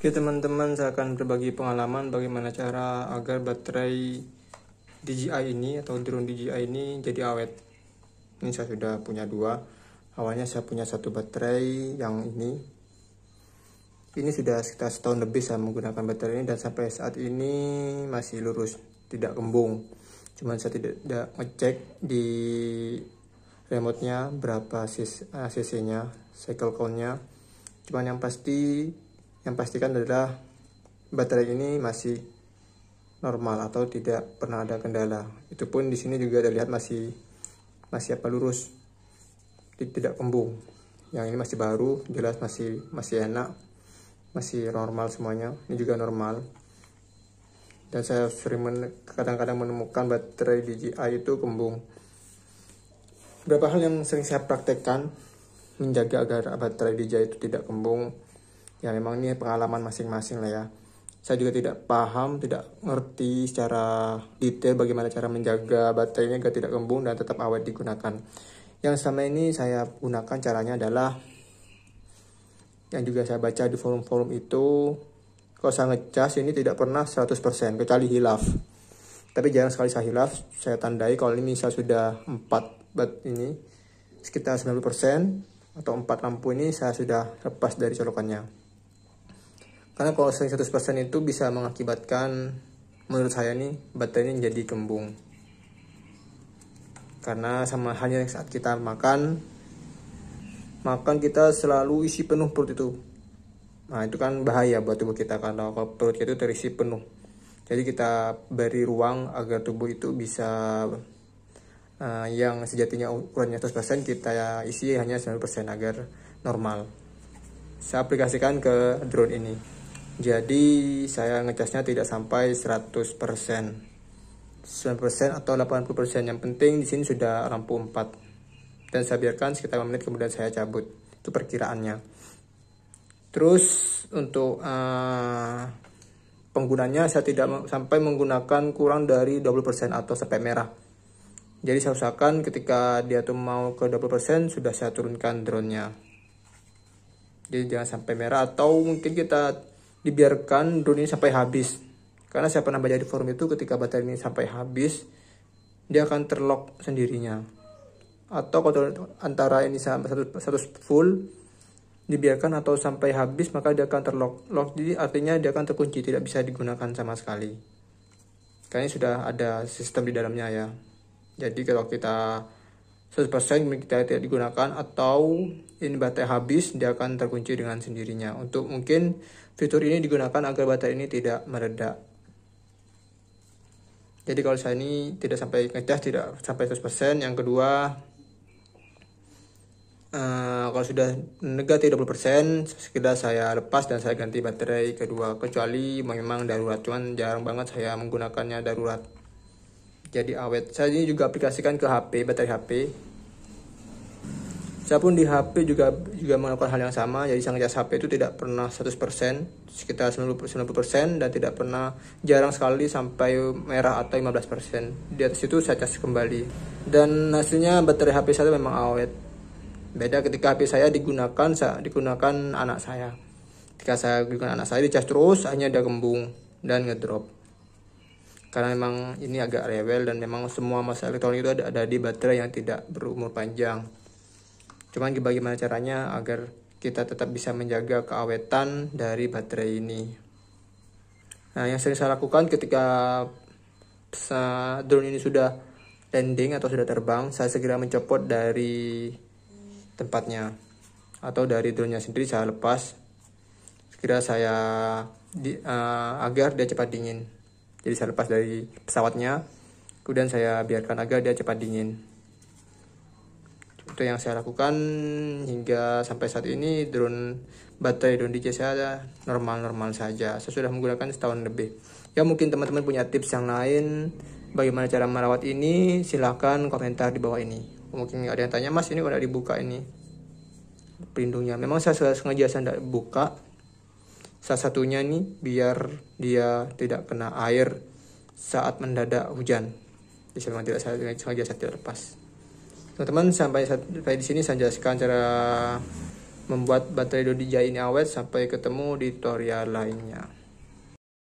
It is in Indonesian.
Oke teman-teman, saya akan berbagi pengalaman bagaimana cara agar baterai DJI ini atau drone DJI ini jadi awet. Ini saya sudah punya dua. Awalnya saya punya satu baterai yang ini. Ini sudah sekitar setahun lebih saya menggunakan baterai ini dan sampai saat ini masih lurus, tidak kembung. Cuman saya tidak ngecek di remote-nya berapa cc-nya, cycle count-nya. Cuman yang pastikan adalah baterai ini masih normal atau tidak pernah ada kendala. Itu pun di sini juga terlihat masih lurus, tidak kembung. Yang ini masih baru, jelas masih enak, masih normal semuanya. Ini juga normal. Dan saya sering kadang-kadang menemukan baterai DJI itu kembung. Beberapa hal yang sering saya praktekkan menjaga agar baterai DJI itu tidak kembung. Ya memang ini pengalaman masing-masing lah ya. Saya juga tidak paham, tidak ngerti secara detail bagaimana cara menjaga baterainya agar tidak kembung dan tetap awet digunakan. Yang selama ini saya gunakan caranya adalah, yang juga saya baca di forum-forum itu, kalau saya ngecas ini tidak pernah 100% kecuali hilaf. Tapi jarang sekali saya hilaf, saya tandai kalau ini misal sudah 4 bat ini sekitar 90% atau 4 lampu ini saya sudah lepas dari colokannya. Karena kalau sering 100% itu bisa mengakibatkan, menurut saya nih, baterai ini jadi kembung. Karena sama halnya saat kita makan kita selalu isi penuh perut itu. Nah itu kan bahaya buat tubuh kita kalau perut kita itu terisi penuh. Jadi kita beri ruang agar tubuh itu bisa yang sejatinya ukurannya 100% kita isi hanya 90% agar normal. Saya aplikasikan ke drone ini. Jadi saya ngecasnya tidak sampai 100%. 90% atau 80%, yang penting di sini sudah lampu 4. Dan saya biarkan sekitar 5 menit kemudian saya cabut. Itu perkiraannya. Terus untuk penggunanya saya tidak sampai menggunakan kurang dari 20% atau sampai merah. Jadi saya usahakan ketika dia tuh mau ke 20% sudah saya turunkan drone-nya. Jadi jangan sampai merah, atau mungkin kita dibiarkan drone ini sampai habis. Karena saya pernah baca di forum itu ketika baterai ini sampai habis dia akan terlock sendirinya. Atau kalau antara ini sampai 100 full dibiarkan atau sampai habis maka dia akan terlock. Jadi artinya dia akan terkunci, tidak bisa digunakan sama sekali. Karena sudah ada sistem di dalamnya ya. Jadi kalau kita 100% kita tidak digunakan atau ini baterai habis, dia akan terkunci dengan sendirinya. Untuk mungkin fitur ini digunakan agar baterai ini tidak meledak. Jadi kalau saya ini tidak sampai ngecas, tidak sampai 100%. Yang kedua, kalau sudah negatif 20%, sekedar saya lepas dan saya ganti baterai kedua. Kecuali memang darurat, cuman jarang banget saya menggunakannya darurat. Jadi awet. Saya ini juga aplikasikan ke HP, baterai HP. Saya pun di HP juga melakukan hal yang sama. Jadi saya ngecas HP itu tidak pernah 100%, sekitar 90% dan tidak pernah, jarang sekali sampai merah atau 15%. Di atas itu saya cas kembali. Dan hasilnya baterai HP saya memang awet. Beda ketika HP saya digunakan anak saya. Ketika saya gunakan anak saya dicas terus, hanya dia kembung dan ngedrop. Karena memang ini agak rewel dan memang semua masalah elektronik itu ada di baterai yang tidak berumur panjang. Cuman bagaimana caranya agar kita tetap bisa menjaga keawetan dari baterai ini. Nah yang sering saya lakukan ketika drone ini sudah landing atau sudah terbang, saya segera mencopot dari tempatnya. Atau dari drone-nya sendiri saya lepas. Segera saya agar dia cepat dingin. Jadi saya lepas dari pesawatnya, kemudian saya biarkan agar dia cepat dingin. Itu yang saya lakukan hingga sampai saat ini. Baterai drone DJI saya normal-normal saja. Saya sudah menggunakan setahun lebih. Ya mungkin teman-teman punya tips yang lain bagaimana cara merawat ini, silahkan komentar di bawah ini. Mungkin ada yang tanya, mas ini kok tidak dibuka ini pelindungnya. Memang saya sengaja tidak buka. Salah satunya nih biar dia tidak kena air saat mendadak hujan. Jadi memang sengaja saya tidak lepas. Teman-teman, sampai di sini saya jelaskan cara membuat baterai Dodi Jaya ini awet. Sampai ketemu di tutorial lainnya.